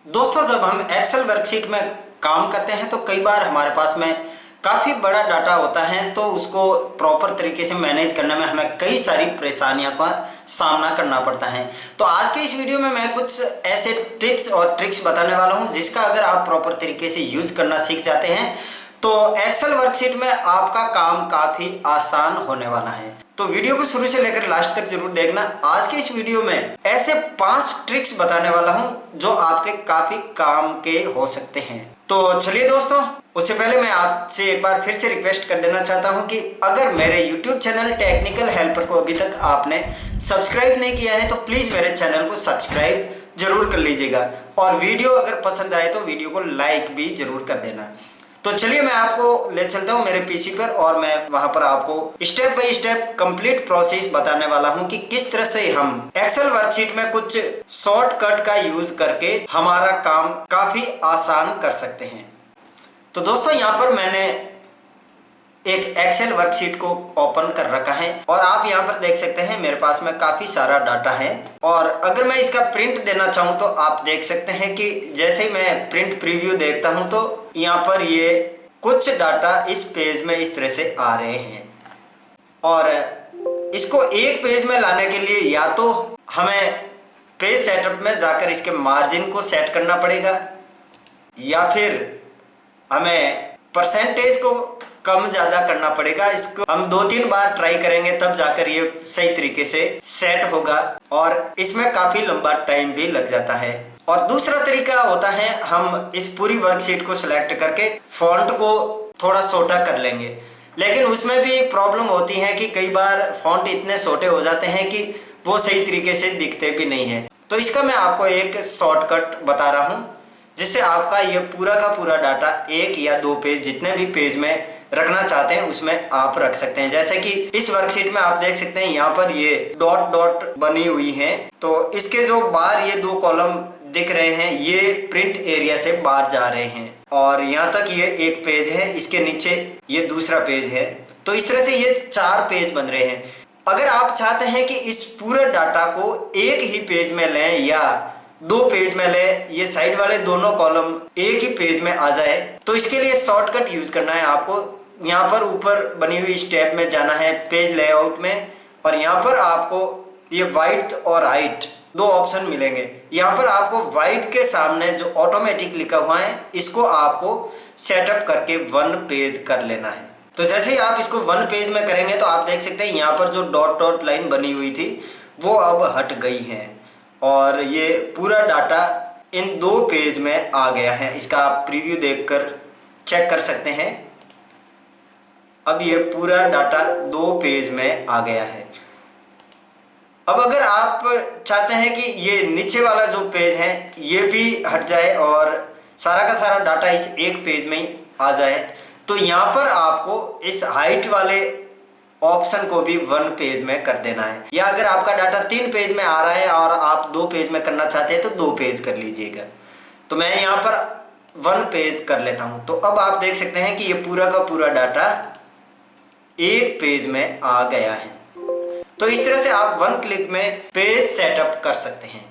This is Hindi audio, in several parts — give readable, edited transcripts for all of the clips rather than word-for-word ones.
दोस्तों, जब हम एक्सेल वर्कशीट में काम करते हैं तो कई बार हमारे पास में काफ़ी बड़ा डाटा होता है, तो उसको प्रॉपर तरीके से मैनेज करने में हमें कई सारी परेशानियों का सामना करना पड़ता है। तो आज के इस वीडियो में मैं कुछ ऐसे टिप्स और ट्रिक्स बताने वाला हूं जिसका अगर आप प्रॉपर तरीके से यूज करना सीख जाते हैं तो एक्सेल वर्कशीट में आपका काम काफ़ी आसान होने वाला है। तो वीडियो को शुरू से लेकर लास्ट तक जरूर देखना। आज के इस वीडियो में ऐसे 5 ट्रिक्स बताने वाला हूं जो आपके काफी काम के हो सकते हैं। तो चलिए दोस्तों, उससे पहले मैं आपसे एक बार फिर से रिक्वेस्ट कर देना चाहता हूं कि अगर मेरे YouTube चैनल टेक्निकल हेल्पर को अभी तक आपने सब्सक्राइब नहीं किया है तो प्लीज मेरे चैनल को सब्सक्राइब जरूर कर लीजिएगा, और वीडियो अगर पसंद आए तो वीडियो को लाइक भी जरूर कर देना। तो चलिए मैं आपको ले चलता हूं मेरे पीसी पर, और मैं वहां पर आपको step by step complete process बताने वाला हूं कि किस तरह से हम एक्सेल वर्कशीट में कुछ शॉर्टकट का यूज करके हमारा काम काफी आसान कर सकते हैं। तो दोस्तों, यहाँ पर मैंने एक एक्सेल वर्कशीट को ओपन कर रखा है और आप यहाँ पर देख सकते हैं मेरे पास में काफी सारा डाटा है। और अगर मैं इसका प्रिंट देना चाहूँ तो आप देख सकते हैं कि जैसे ही मैं प्रिंट प्रीव्यू देखता हूँ तो यहाँ पर ये कुछ डाटा इस पेज में इस तरह से आ रहे हैं। और इसको एक पेज में लाने के लिए या तो हमें पेज सेटअप में जाकर इसके मार्जिन को सेट करना पड़ेगा, या फिर हमें परसेंटेज को कम ज्यादा करना पड़ेगा। इसको हम 2-3 बार ट्राई करेंगे तब जाकर ये सही तरीके से सेट होगा, और इसमें काफी लंबा टाइम भी लग जाता है। और दूसरा तरीका होता है हम इस पूरी वर्कशीट को सिलेक्ट करके फॉन्ट को थोड़ा छोटा कर लेंगे, लेकिन उसमें भी प्रॉब्लम होती है कि कई बार फॉन्ट इतने छोटे हो जाते हैं कि वो सही तरीके से दिखते भी नहीं है। तो इसका मैं आपको एक शॉर्टकट बता रहा हूँ जिससे आपका ये पूरा का पूरा डाटा 1 या 2 पेज जितने भी पेज में रखना चाहते हैं उसमें आप रख सकते हैं। जैसे कि इस वर्कशीट में आप देख सकते हैं यहाँ पर ये डॉट डॉट बनी हुई हैं, तो इसके जो बाहर ये 2 कॉलम दिख रहे हैं ये प्रिंट एरिया से बाहर जा रहे हैं, और यहाँ तक ये एक पेज है, इसके नीचे ये दूसरा पेज है। तो इस तरह से ये 4 पेज बन रहे हैं। अगर आप चाहते हैं कि इस पूरे डाटा को एक ही पेज में लें या 2 पेज में लें, ये साइड वाले दोनों कॉलम एक ही पेज में आ जाए, तो इसके लिए शॉर्टकट यूज करना है आपको। यहाँ पर ऊपर बनी हुई स्टेप में जाना है पेज लेआउट में, और यहाँ पर आपको ये वाइड्थ और हाइट 2 ऑप्शन मिलेंगे। यहाँ पर आपको वाइड्थ के सामने जो ऑटोमेटिक लिखा हुआ है इसको आपको सेटअप करके 1 पेज कर लेना है। तो जैसे ही आप इसको 1 पेज में करेंगे तो आप देख सकते हैं यहाँ पर जो डॉट डॉट लाइन बनी हुई थी वो अब हट गई है, और ये पूरा डाटा इन 2 पेज में आ गया है। इसका आप प्रीव्यू देखकर चेक कर सकते हैं। अब ये पूरा डाटा 2 पेज में आ गया है। अब अगर आप चाहते हैं कि ये नीचे वाला जो पेज है ये भी हट जाए और सारा का सारा डाटा इस एक पेज में ही आ जाए, तो यहाँ पर आपको इस हाइट वाले ऑप्शन को भी 1 पेज में कर देना है। या अगर आपका डाटा 3 पेज में आ रहा है और आप 2 पेज में करना चाहते हैं तो 2 पेज कर लीजिएगा। तो मैं यहाँ पर 1 पेज कर लेता हूँ। तो अब आप देख सकते हैं कि ये पूरा का पूरा डाटा एक पेज में आ गया है। तो इस तरह से आप 1 क्लिक में पेज सेटअप कर सकते हैं।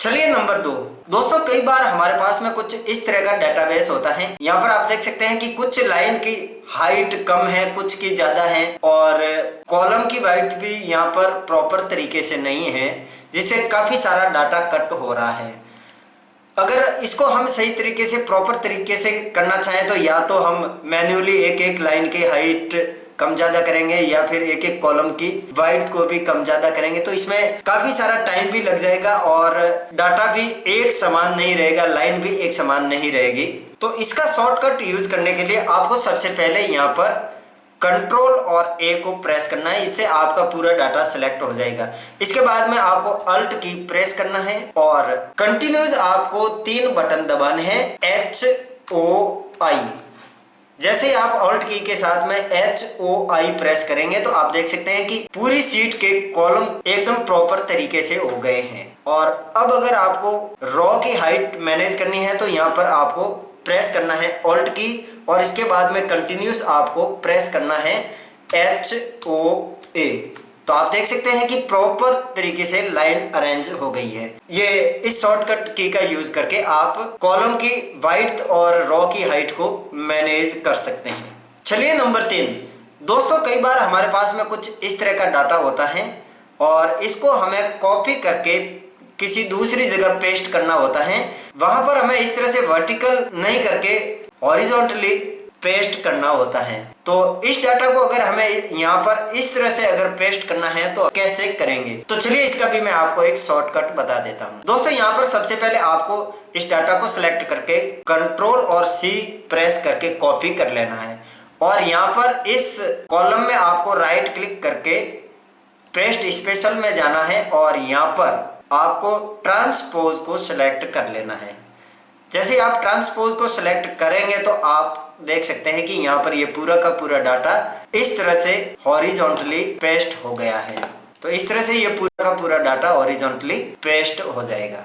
चलिए नंबर 2 दोस्तों, कई बार हमारे पास में कुछ इस तरह का डेटाबेस होता है। यहाँ पर आप देख सकते हैं कि कुछ लाइन की हाइट कम है, कुछ की ज्यादा है, और कॉलम की वाइड्थ भी यहाँ पर प्रॉपर तरीके से नहीं है, जिससे काफी सारा डाटा कट हो रहा है। अगर इसको हम सही तरीके से प्रॉपर तरीके से करना चाहें तो या तो हम मैन्युअली एक एक लाइन की हाइट कम ज्यादा करेंगे, या फिर एक एक कॉलम की वाइड्थ को भी कम ज्यादा करेंगे। तो इसमें काफी सारा टाइम भी लग जाएगा और डाटा भी एक समान नहीं रहेगा, लाइन भी एक समान नहीं रहेगी। तो इसका शॉर्टकट यूज करने के लिए आपको सबसे पहले यहाँ पर कंट्रोल और ए को प्रेस करना है, इससे आपका पूरा डाटा सिलेक्ट हो जाएगा। इसके बाद में आपको अल्ट की प्रेस करना है और कंटिन्यूस आपको 3 बटन दबाने हैं, HOI। जैसे ही आप ऑल्ट की के साथ में HOI प्रेस करेंगे तो आप देख सकते हैं कि पूरी शीट के कॉलम एकदम प्रॉपर तरीके से हो गए हैं। और अब अगर आपको रॉ की हाइट मैनेज करनी है तो यहाँ पर आपको प्रेस करना है ऑल्ट की, और इसके बाद में कंटिन्यूस आपको प्रेस करना है HOA। तो आप देख सकते हैं कि प्रॉपर तरीके से लाइन अरेंज हो गई है। ये इस शॉर्टकट की का यूज करके आप कॉलम की वाइड्थ और रो की हाइट को मैनेज कर सकते हैं। चलिए नंबर 3 दोस्तों, कई बार हमारे पास में कुछ इस तरह का डाटा होता है और इसको हमें कॉपी करके किसी दूसरी जगह पेस्ट करना होता है। वहां पर हमें इस तरह से वर्टिकल नहीं करके हॉरिजॉन्टली पेस्ट करना होता है। तो इस डाटा को अगर हमें यहाँ पर इस तरह से अगर पेस्ट करना है तो कैसे करेंगे, तो चलिए इसका भी मैं आपको एक शॉर्टकट बता देता हूँ। दोस्तों यहाँ पर सबसे पहले आपको इस डाटा को सिलेक्ट करके कंट्रोल और C प्रेस करके कॉपी कर लेना है और यहाँ पर इस कॉलम में आपको राइट क्लिक करके पेस्ट स्पेशल में जाना है और यहाँ पर आपको ट्रांसपोज को सिलेक्ट कर लेना है। जैसे आप ट्रांसपोज को सिलेक्ट करेंगे तो आप देख सकते हैं कि यहाँ पर ये पूरा का पूरा डाटा इस तरह से हॉरिजॉन्टली पेस्ट हो गया है। तो इस तरह से ये पूरा का पूरा डाटा हॉरिजॉन्टली पेस्ट हो जाएगा।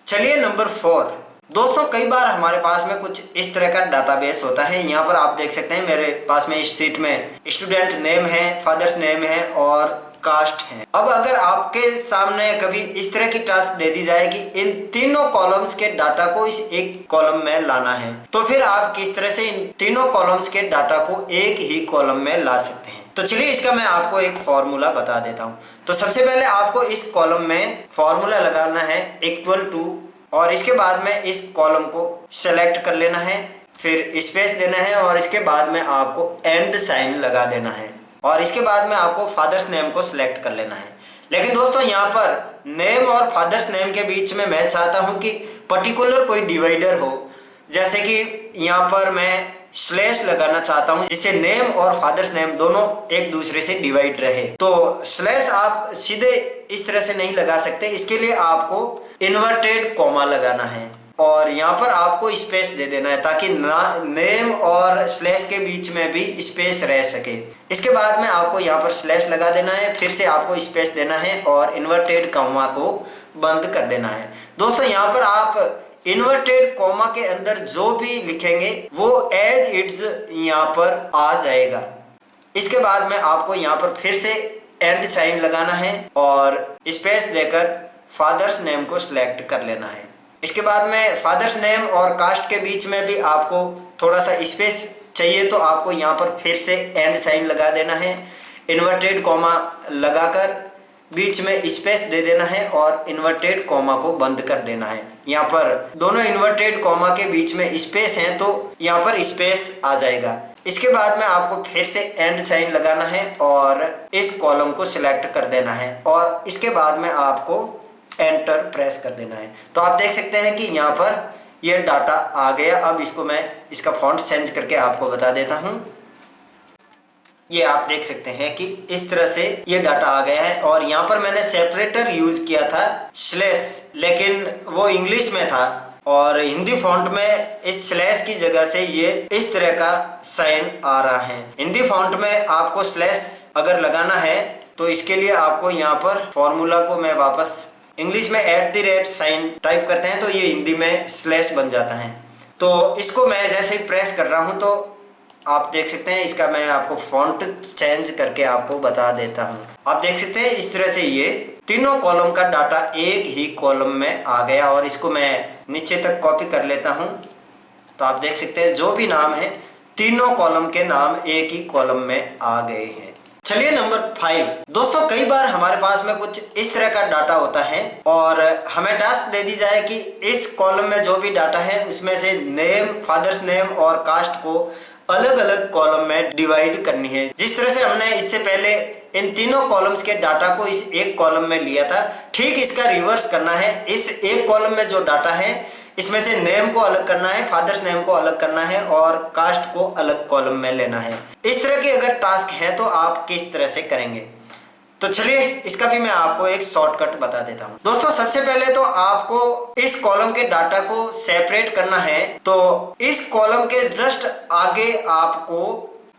चलिए नंबर 4 दोस्तों, कई बार हमारे पास में कुछ इस तरह का डाटाबेस होता है। यहाँ पर आप देख सकते हैं मेरे पास में इस शीट में स्टूडेंट नेम है, फादर्स नेम है और कास्ट है। अब अगर आपके सामने कभी इस तरह की टास्क दे दी जाए कि इन तीनों कॉलम्स के डाटा को इस एक कॉलम में लाना है, तो फिर आप किस तरह से इन तीनों कॉलम्स के डाटा को एक ही कॉलम में ला सकते हैं। तो चलिए इसका मैं आपको एक फॉर्मूला बता देता हूँ। तो सबसे पहले आपको इस कॉलम में फॉर्मूला लगाना है इक्वल टू और इसके बाद में इस कॉलम को सेलेक्ट कर लेना है, फिर स्पेस देना है और इसके बाद में आपको एंड साइन लगा देना है और इसके बाद में आपको फादर्स नेम को सिलेक्ट कर लेना है। लेकिन दोस्तों यहाँ पर नेम और फादर्स नेम के बीच में मैं चाहता हूँ कि पर्टिकुलर कोई डिवाइडर हो, जैसे कि यहाँ पर मैं स्लैश लगाना चाहता हूँ जिससे नेम और फादर्स नेम दोनों एक दूसरे से डिवाइड रहे। तो स्लैश आप सीधे इस तरह से नहीं लगा सकते, इसके लिए आपको इन्वर्टेड कॉमा लगाना है और यहाँ पर आपको स्पेस दे देना है ताकि नेम और स्लैश के बीच में भी स्पेस रह सके। इसके बाद में आपको यहाँ पर स्लैश लगा देना है, फिर से आपको स्पेस देना है और इन्वर्टेड कॉमा को बंद कर देना है। दोस्तों यहाँ पर आप इन्वर्टेड कॉमा के अंदर जो भी लिखेंगे वो एज इट्स यहाँ पर आ जाएगा। इसके बाद में आपको यहाँ पर फिर से एंड साइन लगाना है और स्पेस देकर फादर्स नेम को सिलेक्ट कर लेना है। इसके बाद में फादर्स नेम और कास्ट के बीच में भी आपको थोड़ा सा स्पेस चाहिए, तो आपको यहाँ पर फिर से एंड साइन लगा देना है, इन्वर्टेड कॉमा लगाकर बीच में स्पेस दे देना है और इन्वर्टेड कॉमा को बंद कर देना है। यहाँ पर दोनों इन्वर्टेड कॉमा के बीच में स्पेस है तो यहाँ पर स्पेस आ जाएगा। इसके बाद में आपको फिर से एंड साइन लगाना है और इस कॉलम को सिलेक्ट कर देना है और इसके बाद में आपको एंटर प्रेस कर देना है। तो आप देख सकते हैं कि यहाँ पर ये डाटा आ गया। अब इसको मैं इसका फॉन्ट चेंज करके आपको बता देता हूँ। ये आप देख सकते हैं कि इस तरह से ये डाटा आ गया है और यहाँ पर मैंने सेपरेटर यूज किया था स्लैश, लेकिन वो इंग्लिश में था और हिंदी फॉन्ट में इस स्लैश की जगह से ये इस तरह का साइन आ रहा है। हिंदी फॉन्ट में आपको स्लैश अगर लगाना है तो इसके लिए आपको यहाँ पर फॉर्मूला को मैं वापस इंग्लिश में @ साइन टाइप करते हैं तो ये हिंदी में स्लैश बन जाता है। तो इसको मैं जैसे ही प्रेस कर रहा हूँ तो आप देख सकते हैं, इसका मैं आपको फॉन्ट चेंज करके आपको बता देता हूँ। आप देख सकते हैं इस तरह से ये तीनों कॉलम का डाटा एक ही कॉलम में आ गया और इसको मैं नीचे तक कॉपी कर लेता हूँ। तो आप देख सकते हैं जो भी नाम है तीनों कॉलम के नाम एक ही कॉलम में आ गए हैं। चलिए नंबर 5 दोस्तों, कई बार हमारे पास में कुछ इस तरह का डाटा होता है और हमें टास्क दे दी जाए कि इस कॉलम में जो भी डाटा है उसमें से नेम, फादर्स नेम और कास्ट को अलग अलग कॉलम में डिवाइड करनी है। जिस तरह से हमने इससे पहले इन तीनों कॉलम्स के डाटा को इस एक कॉलम में लिया था, ठीक इसका रिवर्स करना है। इस एक कॉलम में जो डाटा है इसमें से नेम को अलग करना है, फादर्स नेम को अलग करना है और कास्ट को अलग कॉलम में लेना है। इस तरह के अगर टास्क है तो आप किस तरह से करेंगे, तो चलिए इसका भी मैं आपको एक शॉर्टकट बता देता हूं। दोस्तों सबसे पहले तो आपको इस कॉलम के डाटा को सेपरेट करना है। तो इस कॉलम के जस्ट आगे आपको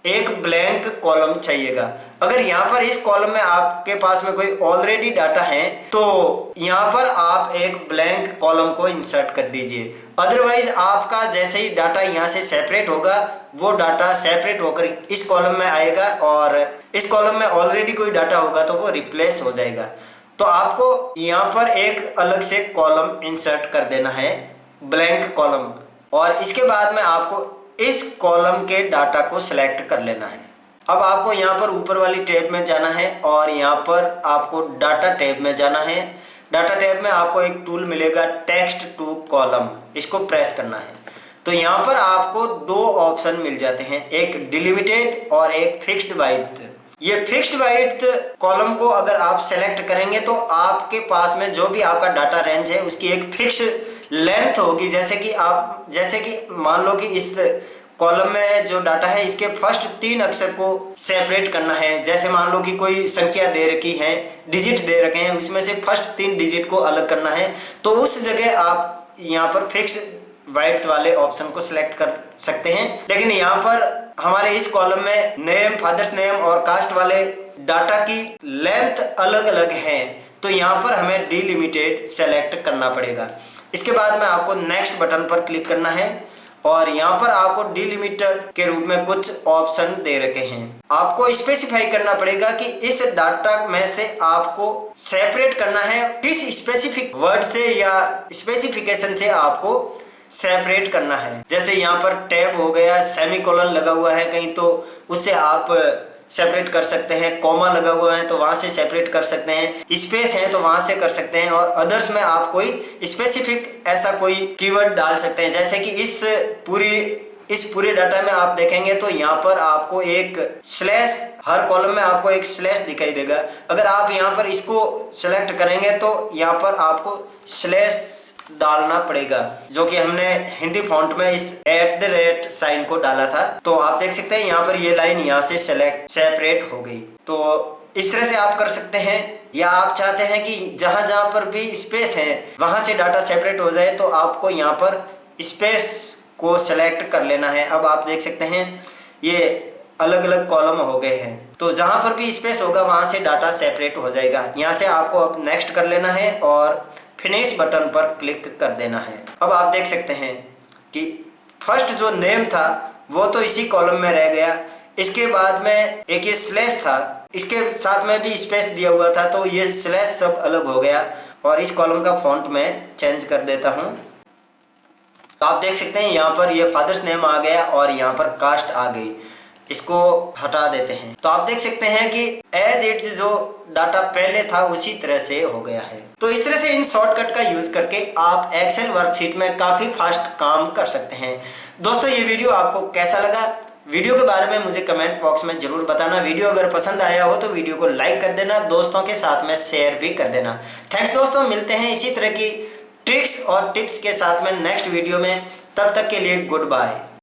एक ब्लैंक कॉलम चाहिएगा। अगर यहाँ पर इस कॉलम में आपके पास में कोई ऑलरेडी डाटा है तो यहाँ पर आप एक ब्लैंक कॉलम को इंसर्ट कर दीजिए। अदरवाइज आपका जैसे ही डाटा यहाँ से सेपरेट होगा वो डाटा सेपरेट होकर इस कॉलम में आएगा और इस कॉलम में ऑलरेडी कोई डाटा होगा तो वो रिप्लेस हो जाएगा। तो आपको यहाँ पर एक अलग से कॉलम इंसर्ट कर देना है, ब्लैंक कॉलम, और इसके बाद में आपको इस कॉलम के डाटा को सिलेक्ट कर लेना है। अब आपको यहाँ पर ऊपर वाली टैब में जाना है और यहाँ पर आपको डाटा टैब में जाना है। डाटा टैब में आपको एक टूल मिलेगा टेक्स्ट टू कॉलम, इसको प्रेस करना है। तो यहाँ पर आपको दो ऑप्शन मिल जाते हैं, एक डिलिमिटेड और एक फिक्स्ड वाइड्थ। ये फिक्स्ड वाइड्थ कॉलम को अगर आप सेलेक्ट करेंगे तो आपके पास में जो भी आपका डाटा रेंज है उसकी एक फिक्स लेंथ होगी। जैसे कि मान लो कि इस कॉलम में जो डाटा है इसके फर्स्ट 3 अक्षर को सेपरेट करना है। जैसे मान लो कि कोई संख्या दे रखी है, डिजिट दे रखे हैं, उसमें से फर्स्ट 3 डिजिट को अलग करना है, तो उस जगह आप यहाँ पर फिक्स वाइड्थ वाले ऑप्शन को सिलेक्ट कर सकते हैं। लेकिन यहाँ पर हमारे इस कॉलम में नेम, फादर्स नेम और कास्ट वाले डाटा की लेंथ अलग अलग है, तो यहाँ पर हमें डिलिमिटेड सेलेक्ट करना पड़ेगा। इसके बाद में आपको नेक्स्ट बटन पर क्लिक करना है और यहाँ पर आपको डिलिमिटर के रूप में कुछ ऑप्शन दे रखे हैं। आपको स्पेसिफाई करना पड़ेगा कि इस डाटा में से आपको सेपरेट करना है किस स्पेसिफिक वर्ड से या स्पेसिफिकेशन से आपको सेपरेट करना है। जैसे यहाँ पर टैब हो गया, सेमीकोलन लगा हुआ है कहीं तो उससे आप सेपरेट कर सकते हैं, कॉमा लगा हुआ है तो वहां से सेपरेट कर सकते हैं, स्पेस है तो वहां से कर सकते हैं, और अदर्स में आप कोई स्पेसिफिक ऐसा कोई कीवर्ड डाल सकते हैं। जैसे कि इस पूरे डाटा में आप देखेंगे तो यहाँ पर आपको एक स्लैश, हर कॉलम में आपको एक स्लैश दिखाई देगा। अगर आप यहाँ पर इसको सेलेक्ट करेंगे तो यहाँ पर आपको स्लैश डालना पड़ेगा, जो कि हमने हिंदी फॉन्ट में इस @ साइन को डाला था। तो आप देख सकते हैं यहाँ पर ये लाइन यहाँ से सेपरेट हो गई। तो इस तरह से आप कर सकते हैं, या आप चाहते हैं कि जहां जहां पर भी स्पेस है वहां से डाटा सेपरेट हो जाए तो आपको यहाँ पर स्पेस को सेलेक्ट कर लेना है। अब आप देख सकते हैं ये अलग अलग कॉलम हो गए हैं, तो जहां पर भी स्पेस होगा वहां से डाटा सेपरेट हो जाएगा। यहाँ से आपको अब नेक्स्ट कर लेना है और फिनिश बटन पर क्लिक कर देना है। अब आप देख सकते हैं कि फर्स्ट जो नेम था वो तो इसी कॉलम में रह गया, इसके बाद में एक ये स्लैश था, इसके साथ में भी स्पेस दिया हुआ था, तो ये स्लैश सब अलग हो गया। और इस कॉलम का फॉन्ट में चेंज कर देता हूँ। तो आप देख सकते हैं यहाँ पर ये फादर्स नेम आ गया और यहाँ पर कास्ट आ गई। इसको हटा देते हैं तो आप देख सकते हैं कि एज इट जो डाटा पहले था उसी तरह से हो गया है। तो इस तरह से इन शॉर्टकट का यूज करके आप एक्सेल वर्कशीट में काफी फास्ट काम कर सकते हैं। दोस्तों ये वीडियो आपको कैसा लगा, वीडियो के बारे में मुझे कमेंट बॉक्स में जरूर बताना। वीडियो अगर पसंद आया हो तो वीडियो को लाइक कर देना, दोस्तों के साथ में शेयर भी कर देना। थैंक्स दोस्तों, मिलते हैं इसी तरह की ट्रिक्स और टिप्स के साथ में नेक्स्ट वीडियो में। तब तक के लिए गुड बाय।